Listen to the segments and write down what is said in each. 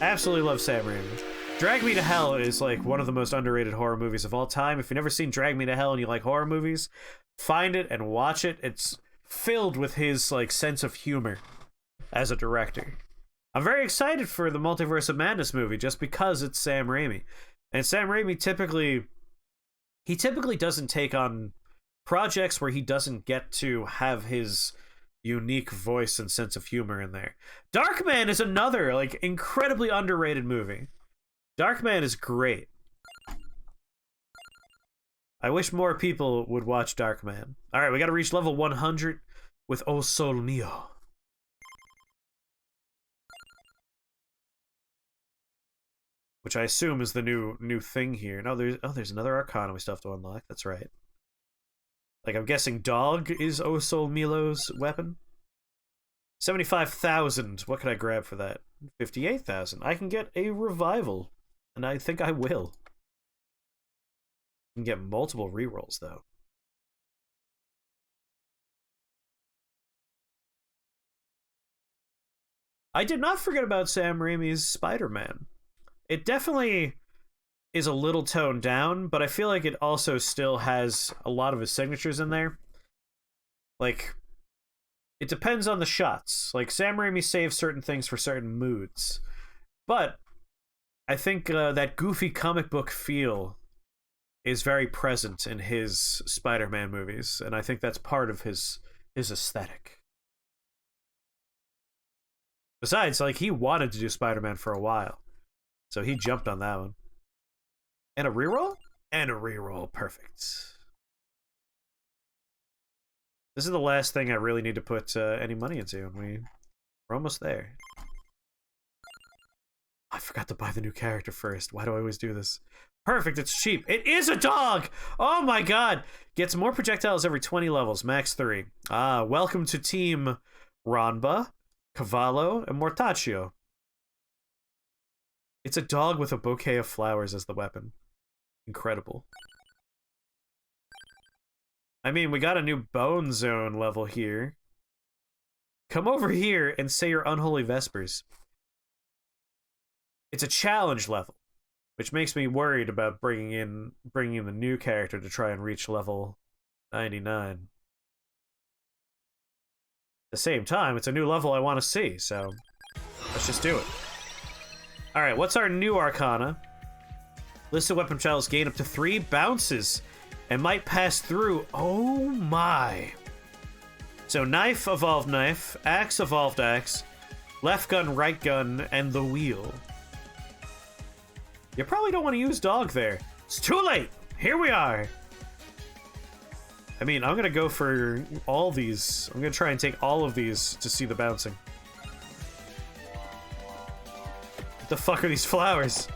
Absolutely love Sam Raimi. Drag Me to Hell is like one of the most underrated horror movies of all time. If you've never seen Drag Me to Hell and you like horror movies, find it and watch it. It's filled with his like sense of humor as a director. I'm very excited for the Multiverse of Madness movie just because it's Sam Raimi. And Sam Raimi typically doesn't take on projects where he doesn't get to have his unique voice and sense of humor in there. Darkman is another like incredibly underrated movie. Darkman is great. I wish more people would watch Darkman. All right, we got to reach level 100 with O Sol Mio. Which I assume is the new thing here. No, there's another Arcana we still have to unlock. That's right. Like, I'm guessing Dog is O Sol Milo's weapon. 75,000. What could I grab for that? 58,000. I can get a revival, and I think I will. I can get multiple rerolls, though. I did not forget about Sam Raimi's Spider-Man. It definitely is a little toned down, but I feel like it also still has a lot of his signatures in there. Like, it depends on the shots. Like, Sam Raimi saves certain things for certain moods. But I think that goofy comic book feel is very present in his Spider-Man movies, and I think that's part of his aesthetic. Besides, like, he wanted to do Spider-Man for a while, so he jumped on that one. And a reroll? And a reroll. Perfect. This is the last thing I really need to put any money into, and we're almost there. I forgot to buy the new character first. Why do I always do this? Perfect, it's cheap. It is a dog! Oh my god! Gets more projectiles every 20 levels, max 3. Ah, welcome to Team Ranba, Cavallo, and Mortaccio. It's a dog with a bouquet of flowers as the weapon. Incredible. I mean, we got a new Bone Zone level here. Come over here and say your unholy vespers. It's a challenge level, which makes me worried about bringing in the new character to try and reach level 99. At the same time, it's a new level I want to see, so let's just do it. Alright, what's our new Arcana? Listed weapon chalice gain up to 3 bounces and might pass through. Oh my. So knife, evolved knife, axe, evolved axe, left gun, right gun, and the wheel. You probably don't want to use dog there. It's too late! Here we are! I mean, I'm gonna go for all these. I'm gonna try and take all of these to see the bouncing. What the fuck are these flowers?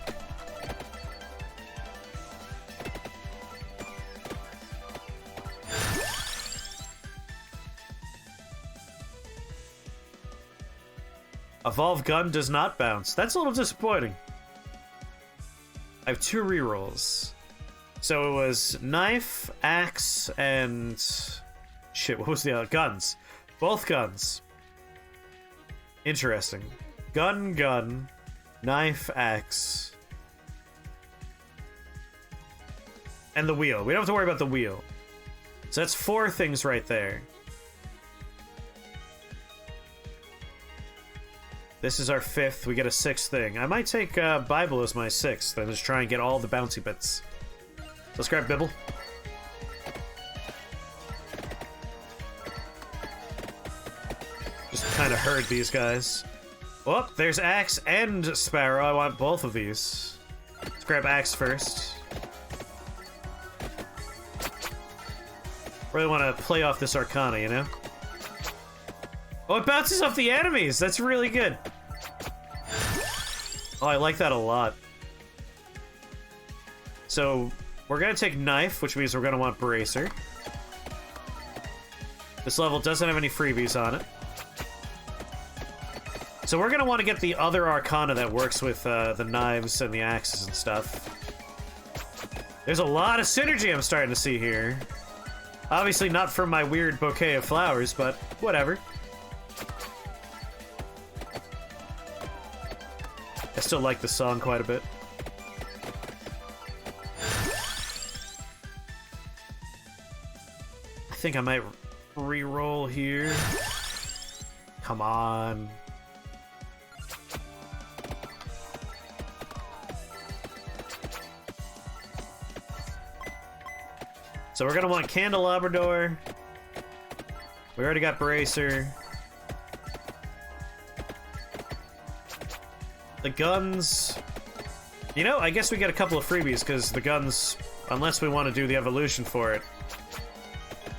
Evolved gun does not bounce. That's a little disappointing. I have 2 rerolls. So it was knife, axe, and... shit, what was the other? Guns. Both guns. Interesting. Gun, knife, axe. And the wheel. We don't have to worry about the wheel. So that's 4 things right there. This is our 5th. We get a 6th thing. I might take Bible as my 6th and just try and get all the bouncy bits. Let's grab Bibble. Just kind of herd these guys. Oh, there's Axe and Sparrow. I want both of these. Let's grab Axe first. Really want to play off this Arcana, you know? Oh, it bounces off the enemies! That's really good. Oh, I like that a lot. So, we're gonna take Knife, which means we're gonna want Bracer. This level doesn't have any freebies on it. So we're gonna want to get the other Arcana that works with the knives and the axes and stuff. There's a lot of synergy I'm starting to see here. Obviously not from my weird bouquet of flowers, but whatever. I still like the song quite a bit. I think I might re-roll here. Come on. So we're gonna want Candelabrador. We already got Bracer. The guns... You know, I guess we get a couple of freebies, because the guns, unless we want to do the evolution for it,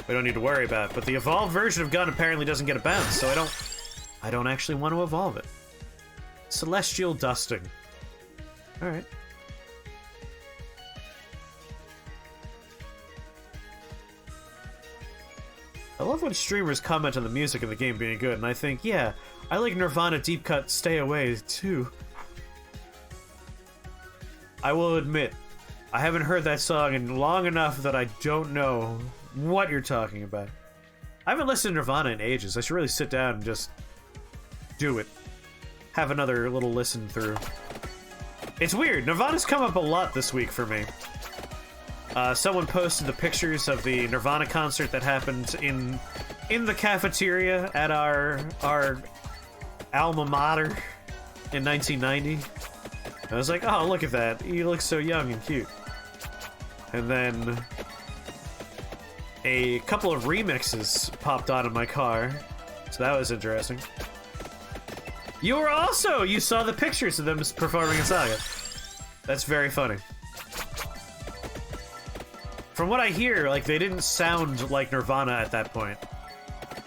we don't need to worry about it. But the evolved version of gun apparently doesn't get a bounce, so I don't actually want to evolve it. Celestial Dusting. Alright. I love when streamers comment on the music of the game being good, and I think, yeah, I like Nirvana Deep Cut Stay Away, too. I will admit, I haven't heard that song in long enough that I don't know what you're talking about. I haven't listened to Nirvana in ages. I should really sit down and just do it. Have another little listen through. It's weird. Nirvana's come up a lot this week for me. Someone posted the pictures of the Nirvana concert that happened in the cafeteria at our alma mater in 1990. I was like, oh, look at that. He looks so young and cute. And then a couple of remixes popped on in my car, so that was interesting. You saw the pictures of them performing in Saga. That's very funny. From what I hear, like, they didn't sound like Nirvana at that point.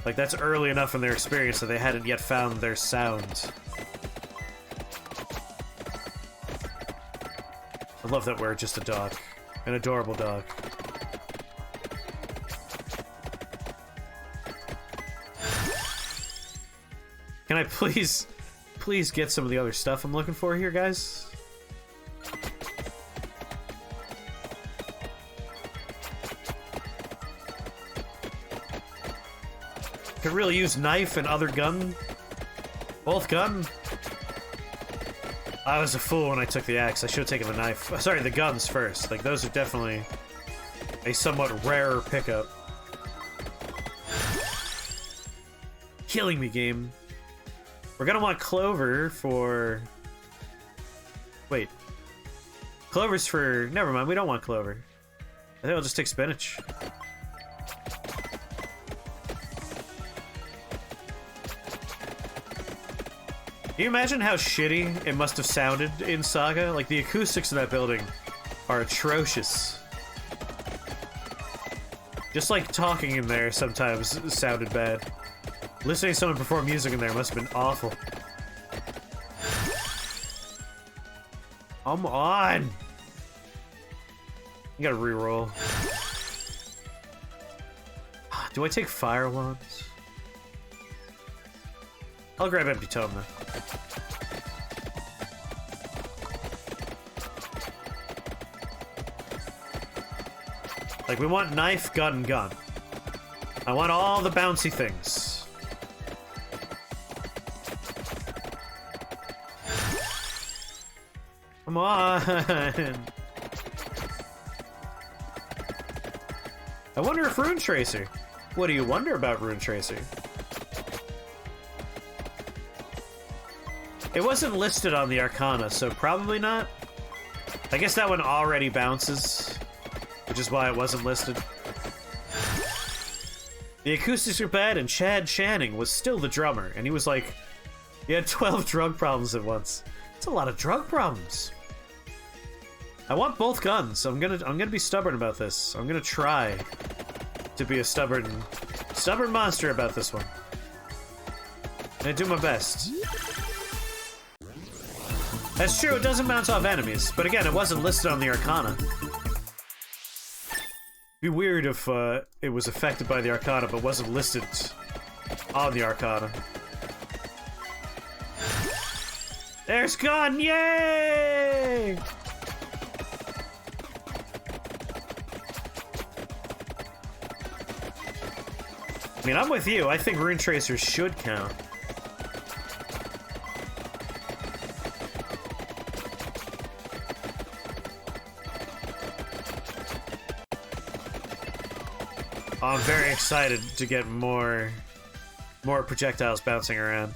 Like, that's early enough in their experience that they hadn't yet found their sound. I love that we're just a dog. An adorable dog. Can I please get some of the other stuff I'm looking for here, guys? Could really use knife and other gun. Both gun. I was a fool when I took the axe. I should have taken the knife. Sorry, the guns first. Like, those are definitely a somewhat rarer pickup. Killing me, game. We're gonna want Clover for... Wait. Clover's for... Never mind, we don't want Clover. I think I'll just take spinach. Can you imagine how shitty it must have sounded in Saga? Like, the acoustics in that building are atrocious. Just like talking in there sometimes sounded bad. Listening to someone perform music in there must have been awful. Come on! You gotta reroll. Do I take Fire Wands? I'll grab Empty Tome then. Like, we want knife, gun, gun. I want all the bouncy things. Come on! I wonder if Rune Tracer. What do you wonder about Rune Tracer? It wasn't listed on the Arcana, so probably not. I guess that one already bounces, which is why it wasn't listed. The acoustics are bad, and Chad Channing was still the drummer, and he was like, he had 12 drug problems at once. It's a lot of drug problems. I want both guns. I'm gonna be stubborn about this. I'm gonna try to be a stubborn monster about this one. And I do my best. That's true, it doesn't bounce off enemies, but again, it wasn't listed on the Arcana. It'd be weird if it was affected by the Arcana, but wasn't listed on the Arcana. There's gun! Yay! I mean, I'm with you. I think Rune Tracers should count. I'm very excited to get more projectiles bouncing around.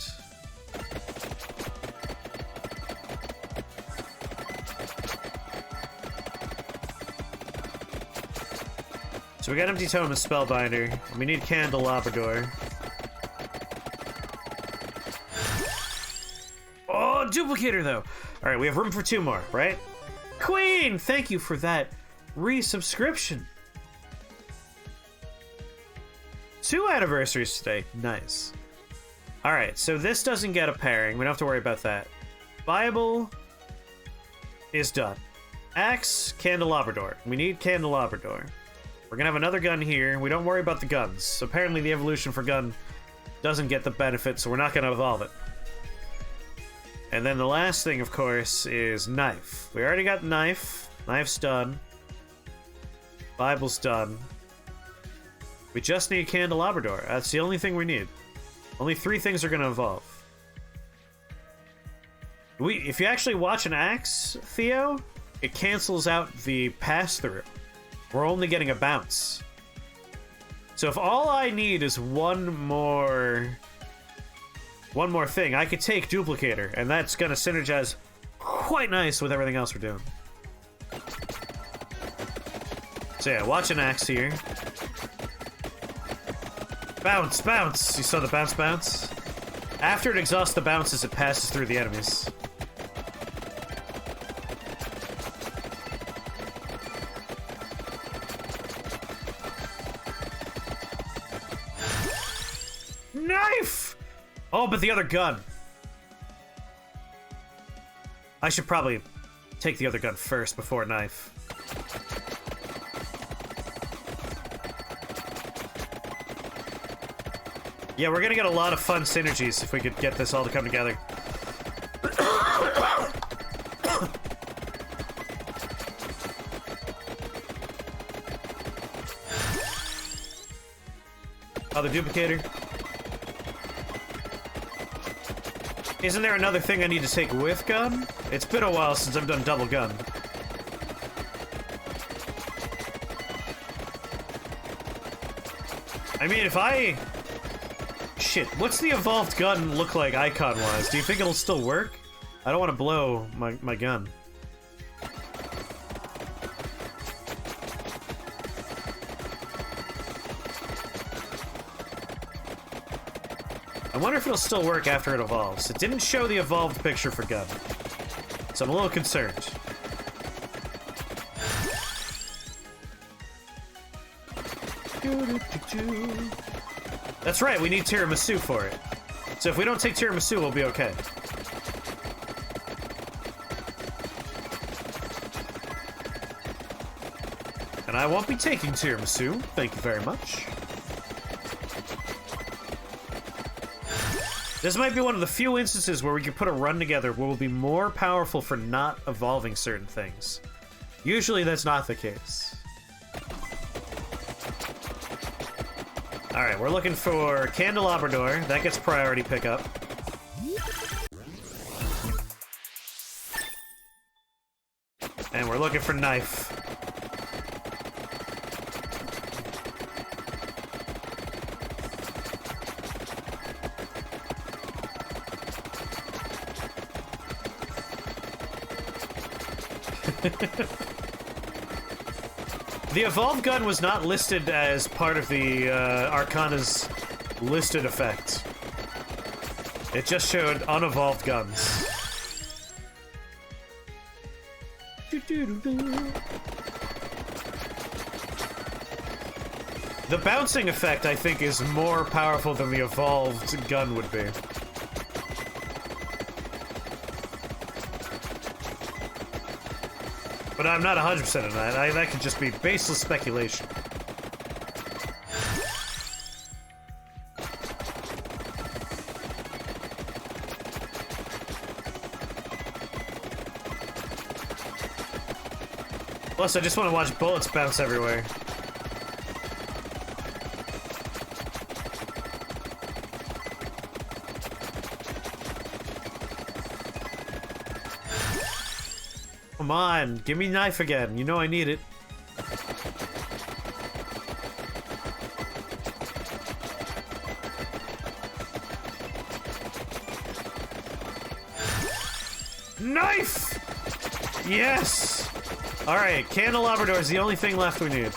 So we got Empty Tome and Spellbinder, and we need Candelabrador. Oh, Duplicator though! Alright, we have room for 2 more, right? Queen! Thank you for that resubscription. 2 anniversaries today. Nice. Alright, so this doesn't get a pairing. We don't have to worry about that. Bible is done. Axe, Candelabrador. We need Candelabrador. We're gonna have another gun here. We don't worry about the guns. Apparently the evolution for gun doesn't get the benefit, so we're not gonna evolve it. And then the last thing, of course, is knife. We already got knife. Knife's done. Bible's done. We just need Candelabrador. That's the only thing we need. Only 3 things are gonna evolve. If you actually watch an axe, Theo, it cancels out the pass-through. We're only getting a bounce. So if all I need is one more thing, I could take Duplicator, and that's gonna synergize quite nice with everything else we're doing. So yeah, watch an axe here. Bounce, bounce! You saw the bounce, bounce? After it exhausts the bounces, it passes through the enemies. Knife! Oh, but the other gun. I should probably take the other gun first before knife. Yeah, we're gonna get a lot of fun synergies if we could get this all to come together. Oh, the duplicator. Isn't there another thing I need to take with gun? It's been a while since I've done double gun. I mean, if I... Shit, what's the evolved gun look like icon-wise? Do you think it'll still work? I don't want to blow my gun. I wonder if it'll still work after it evolves. It didn't show the evolved picture for gun, so I'm a little concerned. That's right, we need tiramisu for it. So if we don't take tiramisu, we'll be okay. And I won't be taking tiramisu, thank you very much. This might be one of the few instances where we can put a run together where we'll be more powerful for not evolving certain things. Usually that's not the case. Alright, we're looking for Candelabrador. That gets priority pickup. And we're looking for knife. The evolved gun was not listed as part of the Arcana's listed effect. It just showed unevolved guns. The bouncing effect, I think, is more powerful than the evolved gun would be. But I'm not 100% on that. That could just be baseless speculation. Plus, I just want to watch bullets bounce everywhere. Come on, give me knife again. You know I need it. Knife! Yes! Alright, Candelabrador is the only thing left we need.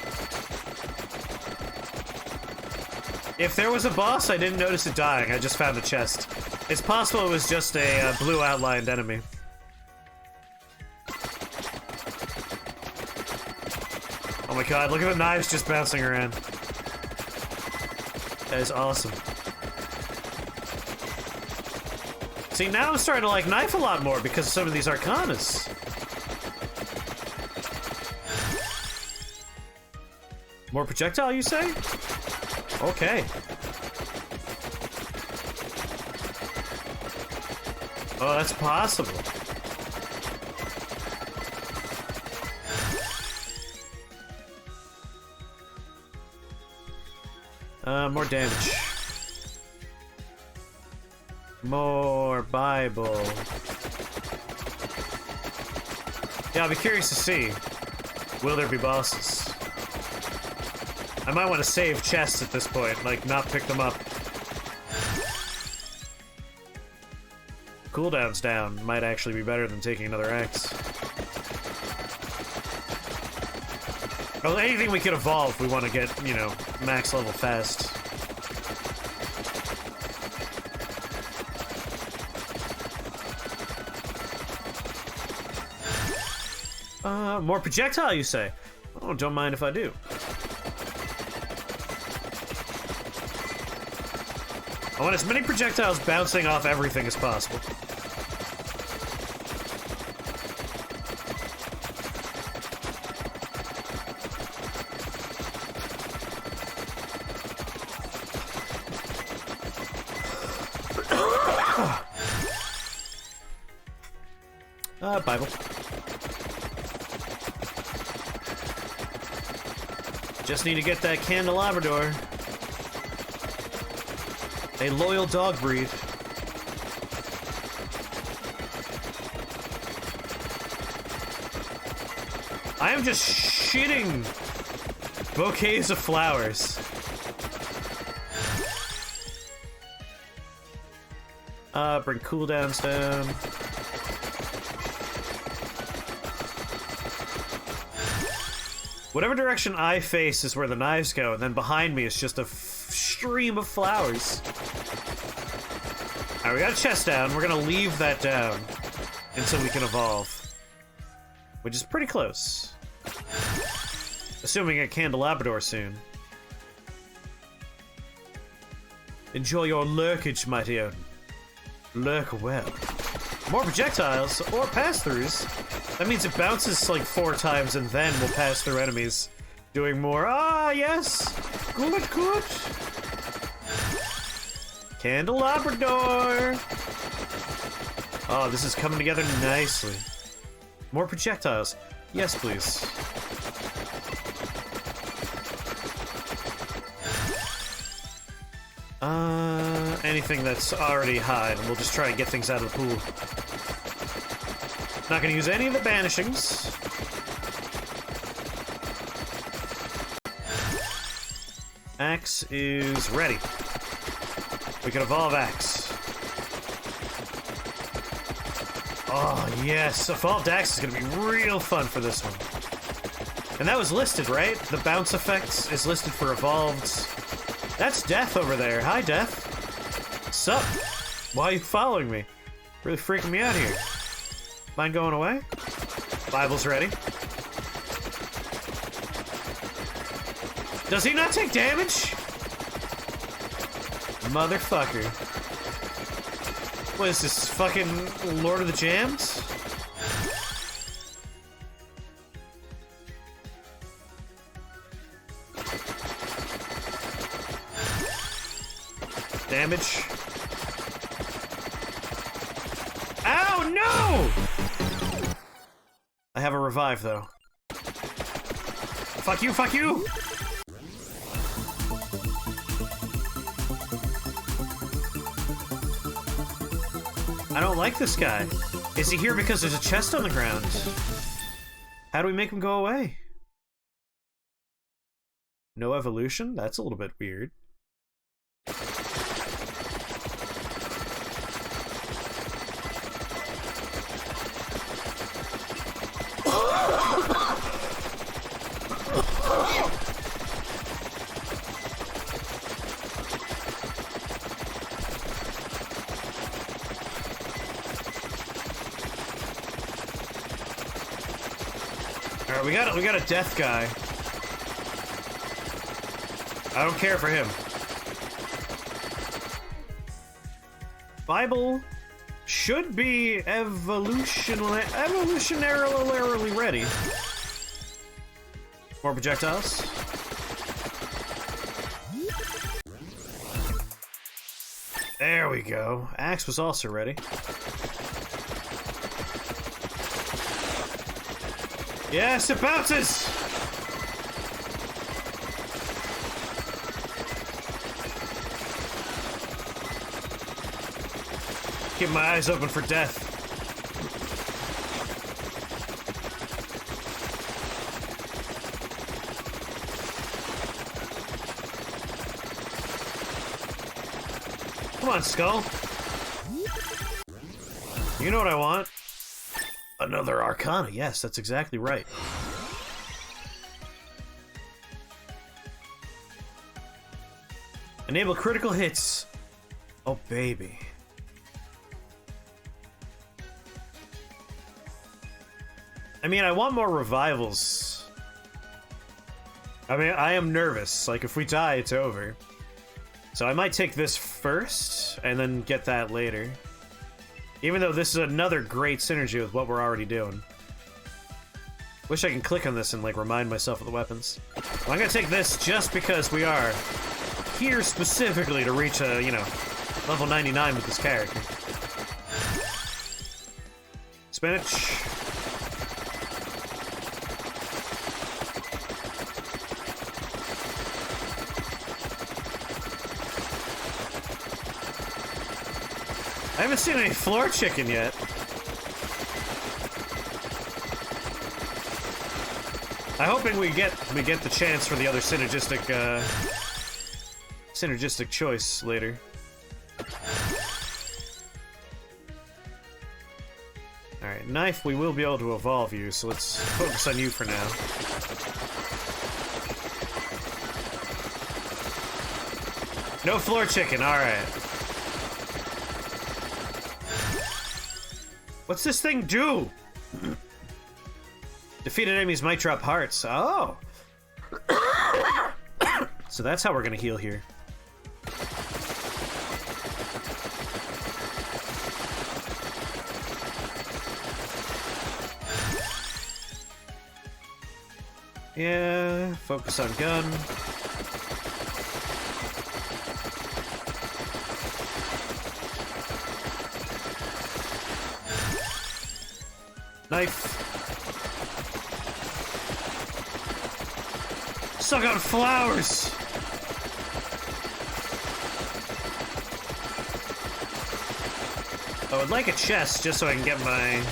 If there was a boss, I didn't notice it dying. I just found a chest. It's possible it was just a blue outlined enemy. Oh my god, look at the knives just bouncing around. That is awesome. See, now I'm starting to like knife a lot more because of some of these arcanas. More projectile, you say? Okay. Oh, that's possible. More damage. More Bible. Yeah, I'll be curious to see. Will there be bosses? I might want to save chests at this point, like not pick them up. Cooldown's down might actually be better than taking another axe. Well, anything we could evolve, we want to get, you know, max level fast. More projectile, you say? Oh, don't mind if I do. I want as many projectiles bouncing off everything as possible. Bible. Just need to get that Candelabrador. A loyal dog breed. I am just shitting bouquets of flowers. Bring cooldowns down. Whatever direction I face is where the knives go, and then behind me is just a stream of flowers. Alright, we got a chest down. We're gonna leave that down until we can evolve. Which is pretty close. Assuming a Candelabrador soon. Enjoy your lurkage, mighty Odin. Lurk well. More projectiles, or pass-throughs. That means it bounces like 4 times and then we'll pass through enemies. Doing more. Ah, yes! Good, good! Candelabrador! Oh, this is coming together nicely. More projectiles. Yes, please. Anything that's already high, and we'll just try and get things out of the pool. Not gonna use any of the banishings. Axe is ready. We can evolve Axe. Oh, yes. Evolved Axe is gonna be real fun for this one. And that was listed, right? The bounce effect is listed for evolved. That's Death over there. Hi, Death. Sup? Why are you following me? Really freaking me out here. Mind going away? Bible's ready. Does he not take damage? Motherfucker. What is this, fucking Lord of the Jams? Damage. Ow, no! I have a revive, though. Fuck you, fuck you! I don't like this guy. Is he here because there's a chest on the ground? How do we make him go away? No evolution? That's a little bit weird. Alright, we got a death guy. I don't care for him. Bible should be evolutionarily ready. More projectiles. There we go. Axe was also ready. Yes, it bounces! Keep my eyes open for death. Come on, Skull. You know what I want? Another Arcana. Yes, that's exactly right. Enable critical hits. Oh, baby. I mean, I want more revivals. I mean, I am nervous. Like, if we die, it's over. So I might take this first, and then get that later. Even though this is another great synergy with what we're already doing. Wish I can click on this and, like, remind myself of the weapons. Well, I'm gonna take this just because we are here specifically to reach a, you know, level 99 with this character. Spinach. I haven't seen any floor chicken yet. I'm hoping we get the chance for the other synergistic choice later. All right, knife. We will be able to evolve you, so let's focus on you for now. No floor chicken. All right. What's this thing do? Defeated enemies might drop hearts. Oh. So that's how we're gonna heal here. Yeah, focus on gun. Knife. Suck out flowers. I would like a chest just so I can get my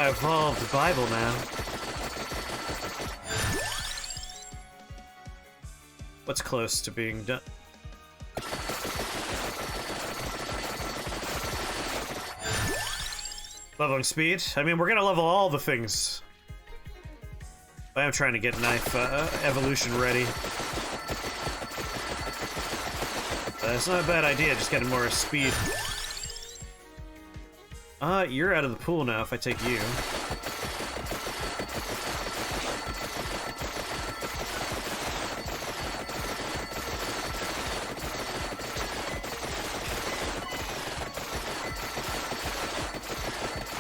evolved Bible now. What's close to being done? Leveling speed. I mean, we're gonna level all the things. I am trying to get knife evolution ready. It's not a bad idea, just getting more speed. You're out of the pool now if I take you.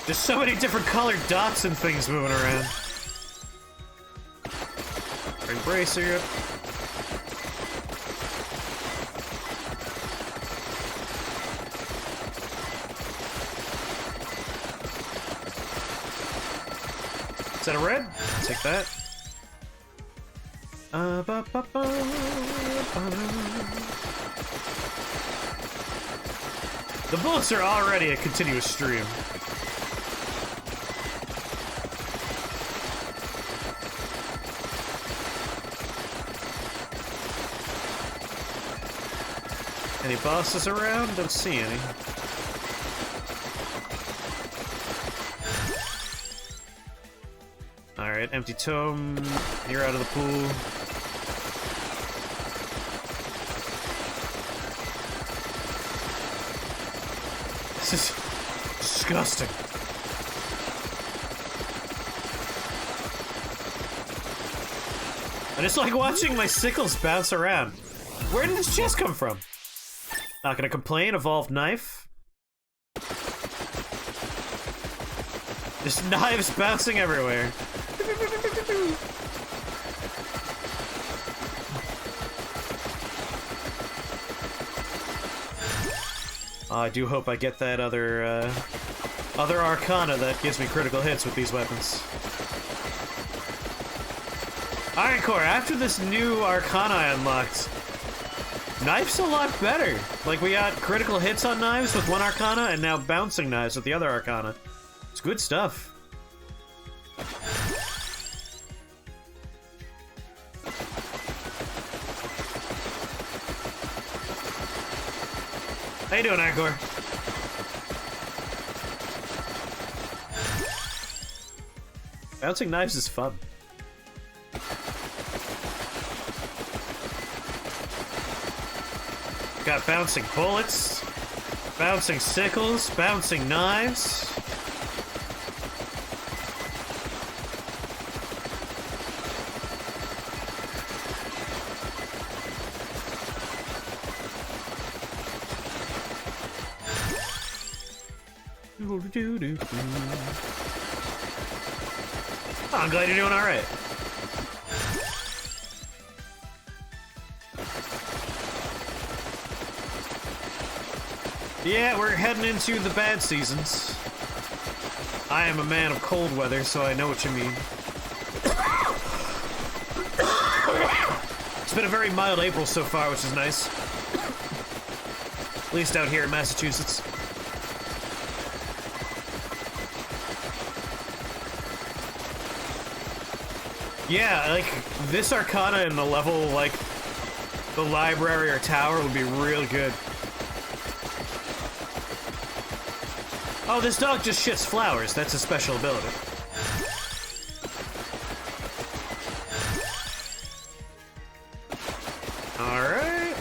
There's so many different colored dots and things moving around. Bring bracer up. Is that a red? Take that. The bullets are already a continuous stream. Any bosses around? Don't see any. Alright, empty tome. You're out of the pool. This is disgusting. And it's like watching my sickles bounce around. Where did this chest come from? Not gonna complain, evolved knife. Just knives bouncing everywhere. I do hope I get that other Arcana that gives me critical hits with these weapons. Alright, Core, after this new Arcana I unlocked, knife's a lot better. Like, we got critical hits on knives with one Arcana, and now bouncing knives with the other Arcana. It's good stuff. How you doing, Angkor? Bouncing knives is fun. Got bouncing bullets, bouncing sickles, bouncing knives. Oh, I'm glad you're doing alright. Yeah, we're heading into the bad seasons. I am a man of cold weather, so I know what you mean. It's been a very mild April so far, which is nice. At least out here in Massachusetts. Yeah, like, this Arcana in a level like the library or tower would be real good. Oh, this dog just shits flowers. That's a special ability. Alright.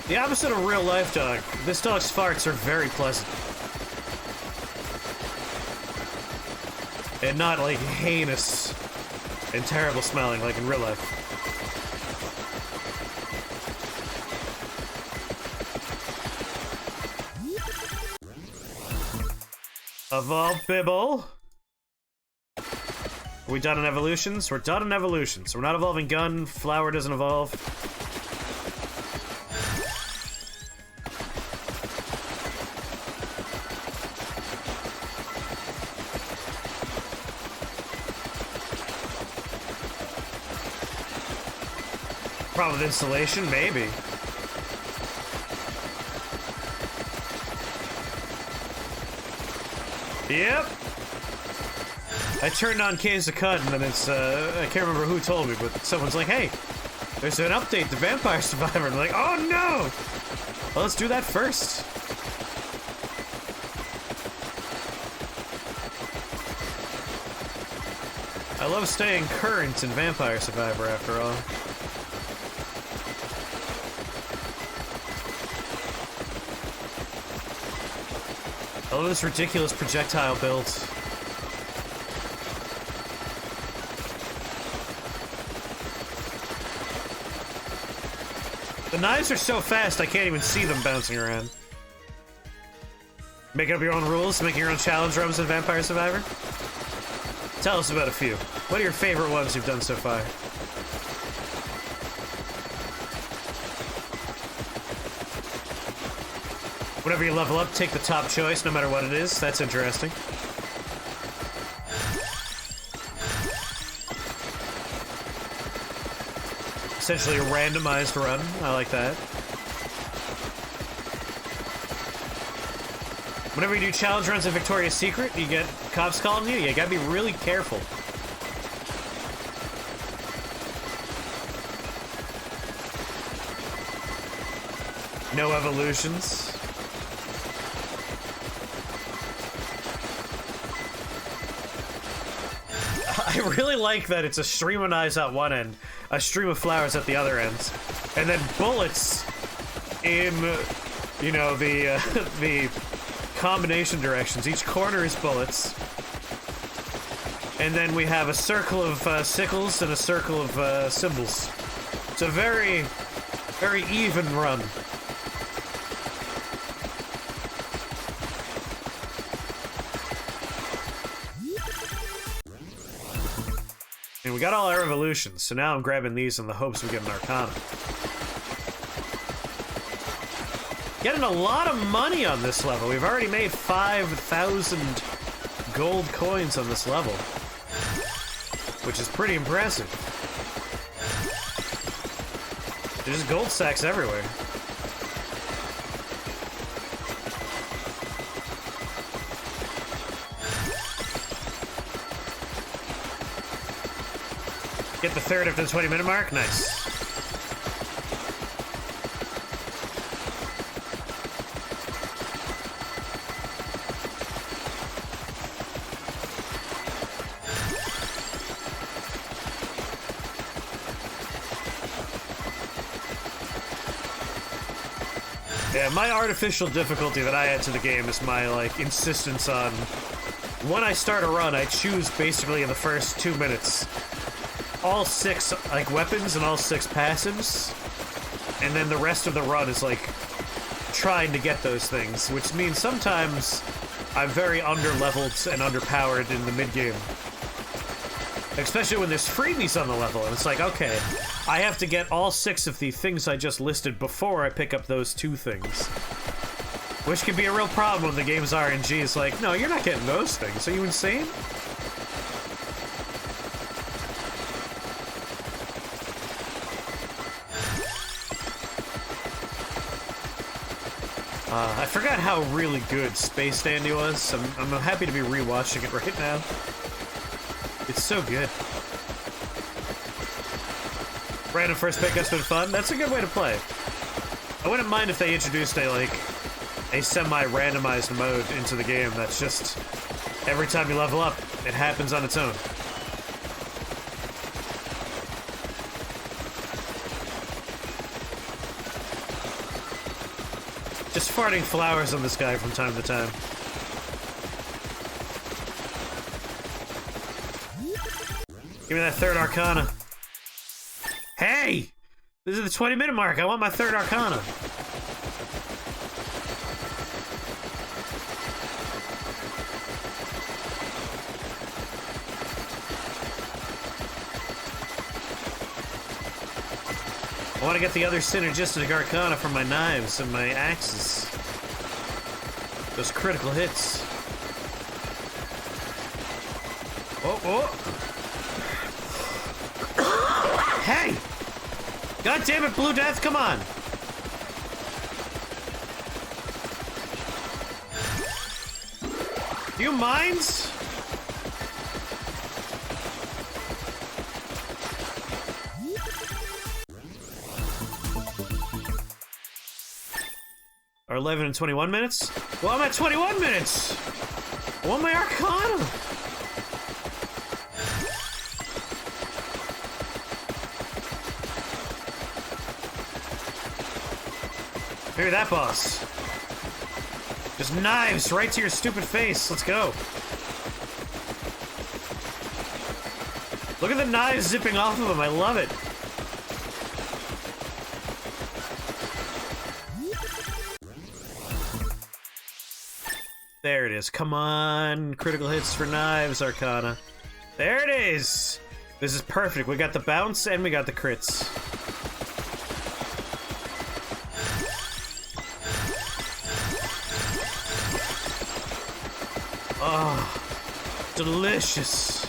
The opposite of real life dog. This dog's farts are very pleasant. And not like heinous and terrible smelling like in real life. Evolve Bibble. Are we done in evolutions? We're done in evolutions. We're not evolving gun. Flower doesn't evolve. Problem with installation? Maybe. Yep. I turned on Case of Cut, and then it's, I can't remember who told me, but someone's like, hey, there's an update to Vampire Survivor. And I'm like, oh no! Well, let's do that first. I love staying current in Vampire Survivor, after all. I love this ridiculous projectile build. The knives are so fast, I can't even see them bouncing around. Making up your own rules, making your own challenge rooms in Vampire Survivor? Tell us about a few. What are your favorite ones you've done so far? Whenever you level up, take the top choice, no matter what it is. That's interesting. Essentially a randomized run. I like that. Whenever you do challenge runs in Victoria's Secret, you get cops calling you. You gotta be really careful. No evolutions. I really like that it's a stream of knives at one end, a stream of flowers at the other end, and then bullets in, you know, the combination directions. Each corner is bullets. And then we have a circle of sickles and a circle of symbols. It's a very, very even run. And we got all our evolutions, so now I'm grabbing these in the hopes we get an Arcana. Getting a lot of money on this level. We've already made 5,000 gold coins on this level, which is pretty impressive. There's just gold sacks everywhere. Get the third after the 20-minute mark? Nice. Yeah, my artificial difficulty that I add to the game is my, like, insistence on... When I start a run, I choose basically in the first 2 minutes all 6, like, weapons and all 6 passives, and then the rest of the run is, like, trying to get those things, which means sometimes I'm very under-leveled and underpowered in the mid-game. Especially when there's freebies on the level, and it's like, okay, I have to get all 6 of the things I just listed before I pick up those 2 things. Which can be a real problem when the game's RNG is like, no, you're not getting those things. Are you insane? I forgot how really good Space Dandy was. I'm happy to be rewatching it right now. It's so good. Random first pick has been fun. That's a good way to play. I wouldn't mind if they introduced a semi-randomized mode into the game that's just every time you level up, it happens on its own. Just farting flowers on this guy from time to time. Give me that third Arcana. Hey! This is the 20-minute mark. I want my third Arcana. I want to get the other synergistic Arcana from my knives and my axes. Those critical hits. Oh, oh! Hey! God damn it, Blue Death, come on! Do you mind? Or 11 and 21 minutes? Well, I'm at 21 minutes! I want my Arcana! Maybe that boss. Just knives right to your stupid face. Let's go. Look at the knives zipping off of him. I love it. There it is. Come on. Critical hits for knives, Arcana. There it is. This is perfect. We got the bounce and we got the crits. Oh, delicious.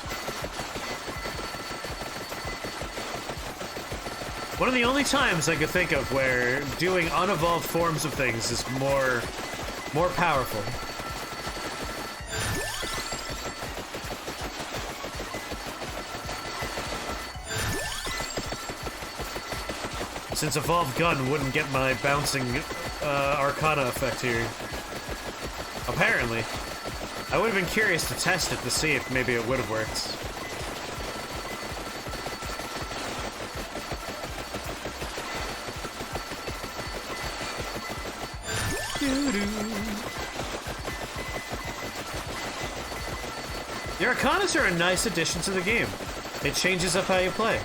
One of the only times I could think of where doing unevolved forms of things is more powerful. Since Evolved Gun wouldn't get my bouncing Arcana effect here. Apparently. I would have been curious to test it to see if maybe it would have worked. The Arcanas are a nice addition to the game. It changes up how you play.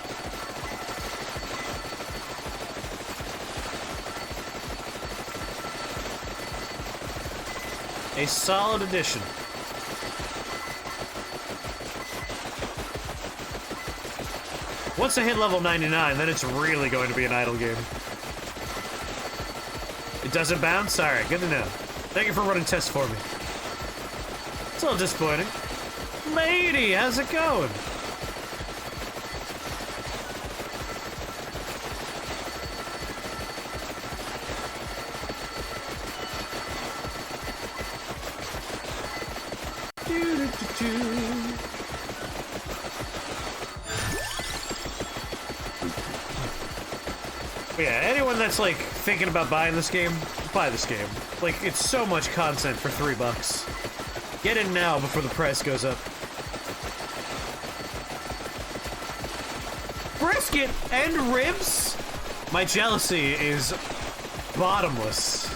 A solid addition. Once I hit level 99, then it's really going to be an idle game. It doesn't bounce? Alright, good to know. Thank you for running tests for me. It's a little disappointing. Matey, how's it going? But yeah, anyone that's like thinking about buying this game, buy this game. Like, it's so much content for $3. Get in now before the price goes up. Brisket and ribs? My jealousy is bottomless.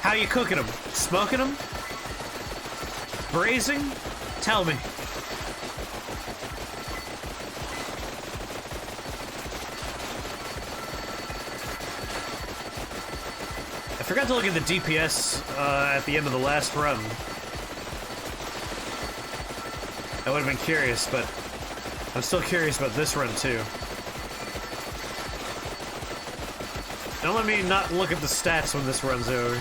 How you cooking them? Smoking them? Braising? Tell me. I forgot to look at the DPS at the end of the last run. I would have been curious, but I'm still curious about this run too. Don't let me not look at the stats when this run's over.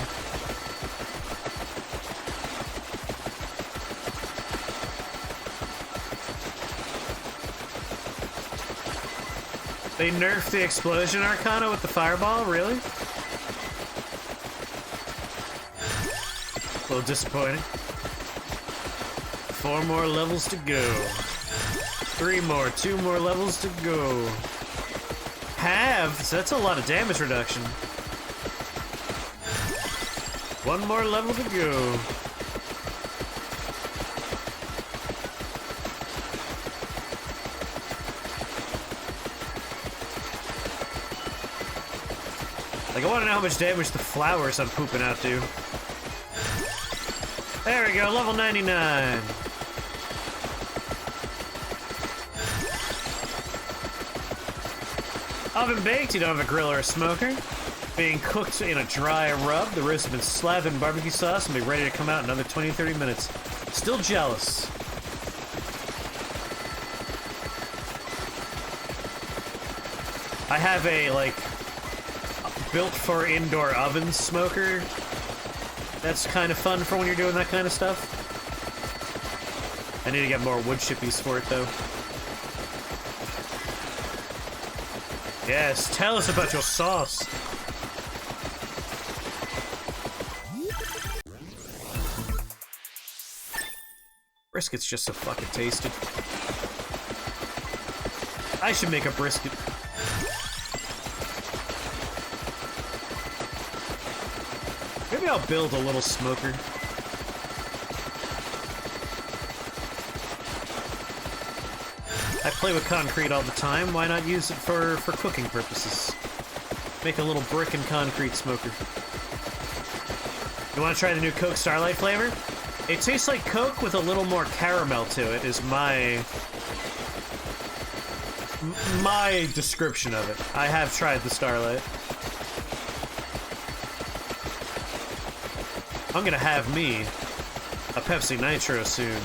They nerfed the Explosion Arcana with the Fireball? Really? A little disappointing. 4 more levels to go. 3 more, 2 more levels to go. Halves? That's a lot of damage reduction. 1 more level to go. Like, I want to know how much damage the flowers I'm pooping out do. There we go, level 99. Oven baked, you don't have a grill or a smoker. Being cooked in a dry rub, the ribs have been slathered in barbecue sauce and be ready to come out in another 20 to 30 minutes. Still jealous. I have a, like, built for indoor oven smoker. That's kind of fun for when you're doing that kind of stuff. I need to get more wood chippies for it, though. Yes, tell us about your sauce. Brisket's just so fucking tasty. I should make a brisket. Maybe I'll build a little smoker. I play with concrete all the time. Why not use it for cooking purposes? Make a little brick and concrete smoker. You want to try the new Coke Starlight flavor? It tastes like Coke with a little more caramel to it, is my description of it. I have tried the Starlight. I'm gonna have me a Pepsi Nitro soon.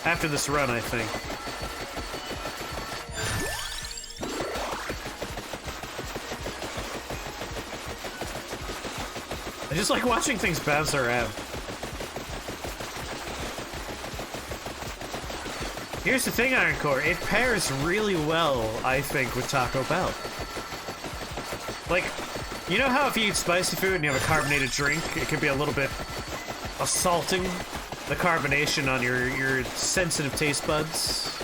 After this run, I think. I just like watching things bounce around. Here's the thing, Iron Core. It pairs really well, I think, with Taco Bell. Like, you know how if you eat spicy food and you have a carbonated drink, it can be a little bit assaulting, the carbonation on your sensitive taste buds?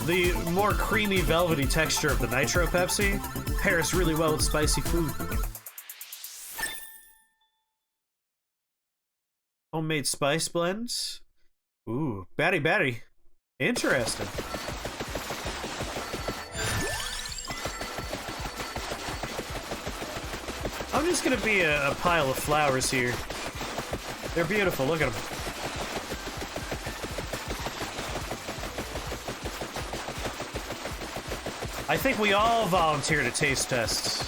The more creamy, velvety texture of the Nitro Pepsi pairs really well with spicy food. Homemade spice blends? Ooh, batty batty. Interesting. I'm just gonna be a pile of flowers here. They're beautiful. Look at them. I think we all volunteer to taste tests.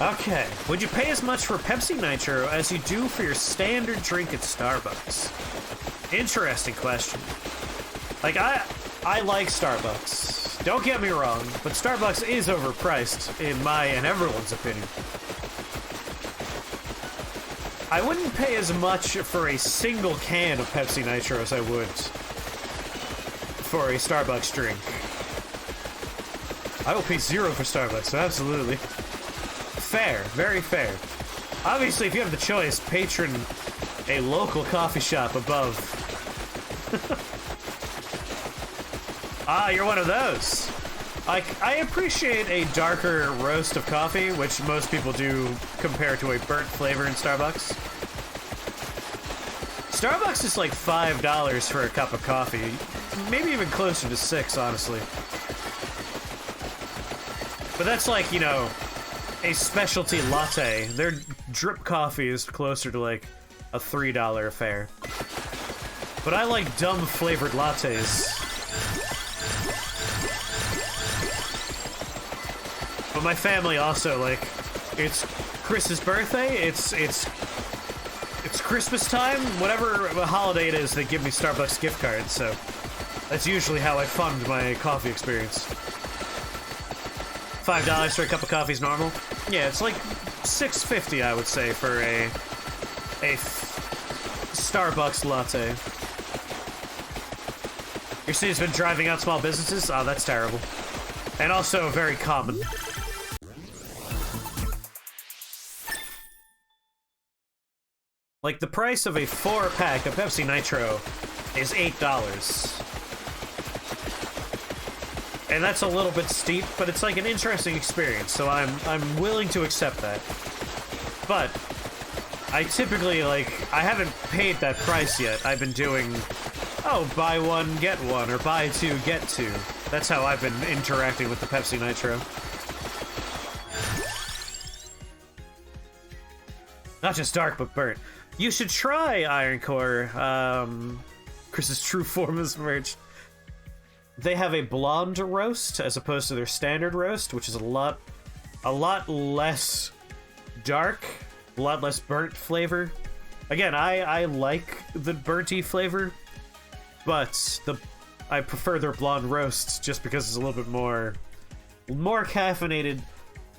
Okay. Would you pay as much for Pepsi Nitro as you do for your standard drink at Starbucks? Interesting question. Like, I like Starbucks. Don't get me wrong, but Starbucks is overpriced, in my and everyone's opinion. I wouldn't pay as much for a single can of Pepsi Nitro as I would for a Starbucks drink. I will pay $0 for Starbucks, so absolutely. Fair, very fair. Obviously, if you have the choice, patron a local coffee shop above. Ah, you're one of those. I appreciate a darker roast of coffee, which most people do compare to a burnt flavor in Starbucks. Starbucks is like $5 for a cup of coffee. Maybe even closer to $6, honestly. But that's like, you know, a specialty latte. Their drip coffee is closer to like a $3 affair. But I like dumb flavored lattes. But my family also, like, it's Chris's birthday, it's Christmas time, whatever holiday it is, they give me Starbucks gift cards, so that's usually how I fund my coffee experience. $5 for a cup of coffee is normal? Yeah, it's like $6.50, I would say, for a Starbucks latte. Your city's been driving out small businesses? Oh, that's terrible. And also very common. Like, the price of a 4-pack of Pepsi Nitro is $8. And that's a little bit steep, but it's like an interesting experience, so I'm willing to accept that. But I typically, like, I haven't paid that price yet. I've been doing, oh, buy one, get one, or buy two, get two. That's how I've been interacting with the Pepsi Nitro. Not just dark, but burnt. You should try Iron Core, Chris's True Form is merch. They have a blonde roast as opposed to their standard roast, which is a lot less dark, a lot less burnt flavor. Again, I like the burnt-y flavor, but I prefer their blonde roasts just because it's a little bit more caffeinated,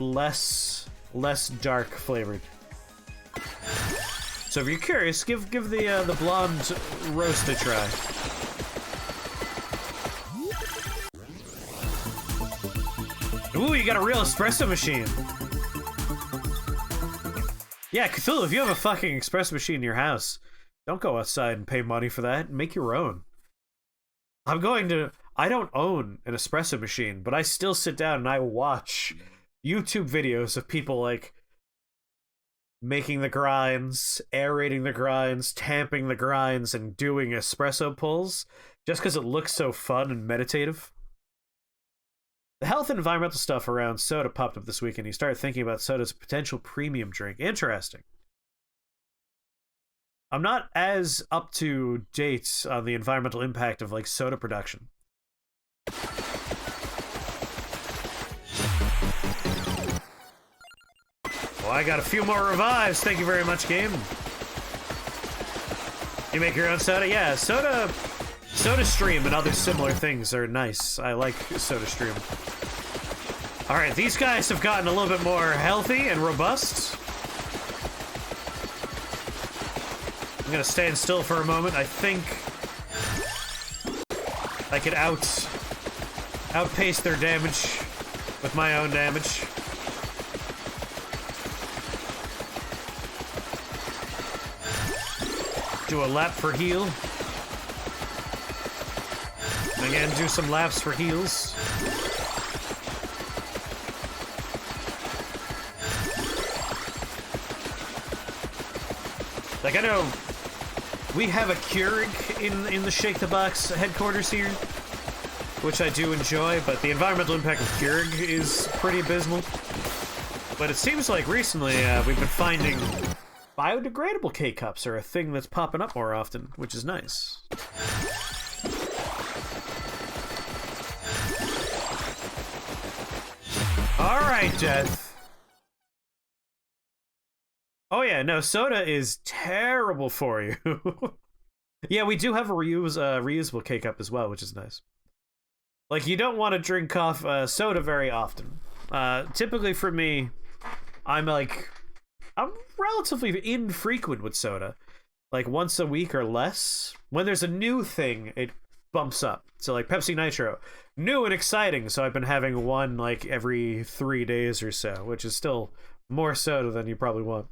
less dark flavored. So if you're curious, give the blonde roast a try. Ooh, you got a real espresso machine. Yeah, Cthulhu, if you have a fucking espresso machine in your house, don't go outside and pay money for that. Make your own. I don't own an espresso machine, but I still sit down and I watch YouTube videos of people, like, making the grinds, aerating the grinds, tamping the grinds, and doing espresso pulls, just because it looks so fun and meditative. The health and environmental stuff around soda popped up this week, and you started thinking about soda as a potential premium drink. Interesting. I'm not as up to date on the environmental impact of, like, soda production. Well, I got a few more revives. Thank you very much, game. You make your own soda? Yeah, SodaStream and other similar things are nice. I like SodaStream. Alright, these guys have gotten a little bit more healthy and robust. I'm gonna stand still for a moment. I think I could outpace their damage with my own damage. Do a lap for heal. Again, do some laps for heals. Like, I know We have a Keurig in the Shake the Box headquarters here, which I do enjoy, but the environmental impact of Keurig is pretty abysmal. But it seems like recently we've been finding biodegradable K-Cups are a thing that's popping up more often, which is nice. Alright, Death. Oh yeah, no, soda is terrible for you. Yeah, we do have a reusable K-Cup as well, which is nice. Like, you don't want to drink soda very often. Typically for me, I'm relatively infrequent with soda. Like, once a week or less. When there's a new thing, it bumps up. So, like, Pepsi Nitro. New and exciting, so I've been having one, like, every 3 days or so, which is still more soda than you probably want.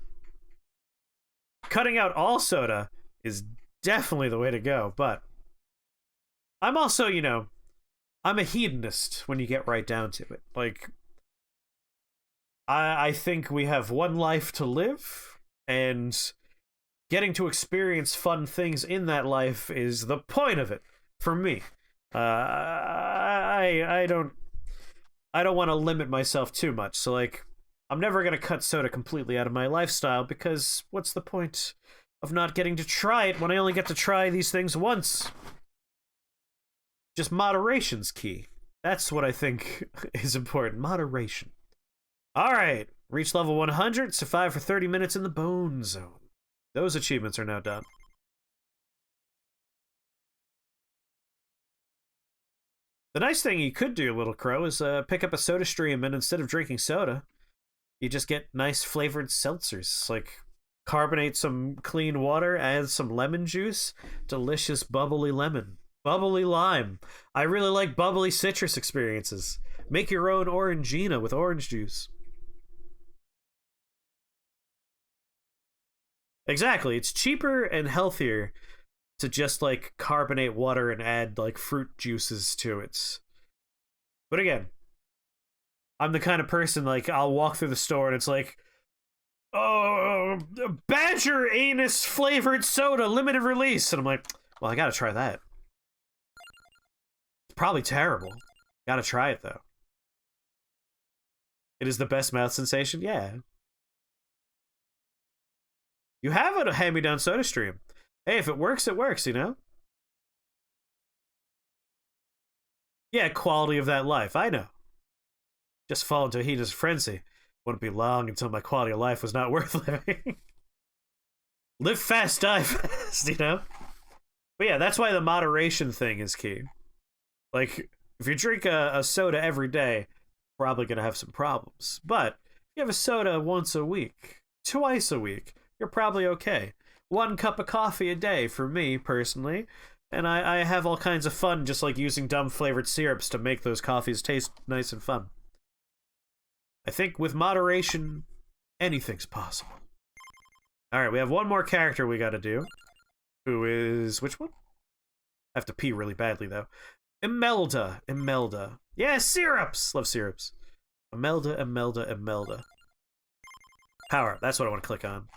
Cutting out all soda is definitely the way to go, but I'm also, you know, I'm a hedonist when you get right down to it. Like, I think we have one life to live, and getting to experience fun things in that life is the point of it for me. I don't want to limit myself too much. So, like, I'm never gonna cut soda completely out of my lifestyle, because what's the point of not getting to try it when I only get to try these things once? Just moderation's key. That's what I think is important. Moderation. Alright, reach level 100, survive for 30 minutes in the Bone Zone. Those achievements are now done. The nice thing you could do, Little Crow, is pick up a soda stream, and instead of drinking soda, you just get nice flavored seltzers. Like, carbonate some clean water, add some lemon juice, delicious bubbly lemon. Bubbly lime. I really like bubbly citrus experiences. Make your own Orangina with orange juice. Exactly, it's cheaper and healthier to just, like, carbonate water and add, like, fruit juices to it. But again, I'm the kind of person, like, I'll walk through the store and it's like, oh, Badger Anus flavored soda, limited release. And I'm like, well, I gotta try that. It's probably terrible. Gotta try it, though. It is the best mouth sensation? Yeah. You have a hand-me-down soda stream. Hey, if it works, it works, you know? Yeah, quality of that life, I know. Just fall into a hedonist frenzy. Wouldn't be long until my quality of life was not worth living. Live fast, die fast, you know? But yeah, that's why the moderation thing is key. Like, if you drink a soda every day, probably gonna have some problems. But if you have a soda once a week, twice a week, you're probably okay. 1 cup of coffee a day for me, personally. And I have all kinds of fun just, like, using dumb flavored syrups to make those coffees taste nice and fun. I think with moderation, anything's possible. Alright, we have one more character we gotta do. Who is... which one? I have to pee really badly, though. Imelda. Imelda. Yeah, syrups! Love syrups. Imelda, Imelda, Imelda. Power. That's what I want to click on.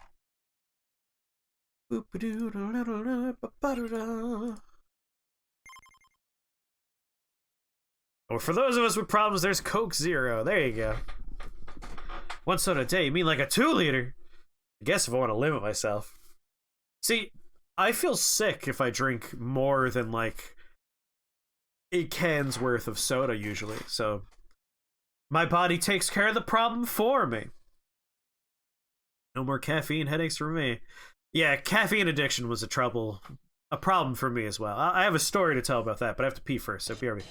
Or for those of us with problems, there's Coke Zero. There you go. 1 soda a day? You mean like a 2-liter? I guess if I want to limit myself. See, I feel sick if I drink more than, like, 8 cans worth of soda usually, so my body takes care of the problem for me. No more caffeine headaches for me. Yeah, caffeine addiction was a problem for me as well. I have a story to tell about that, but I have to pee first, so BRB.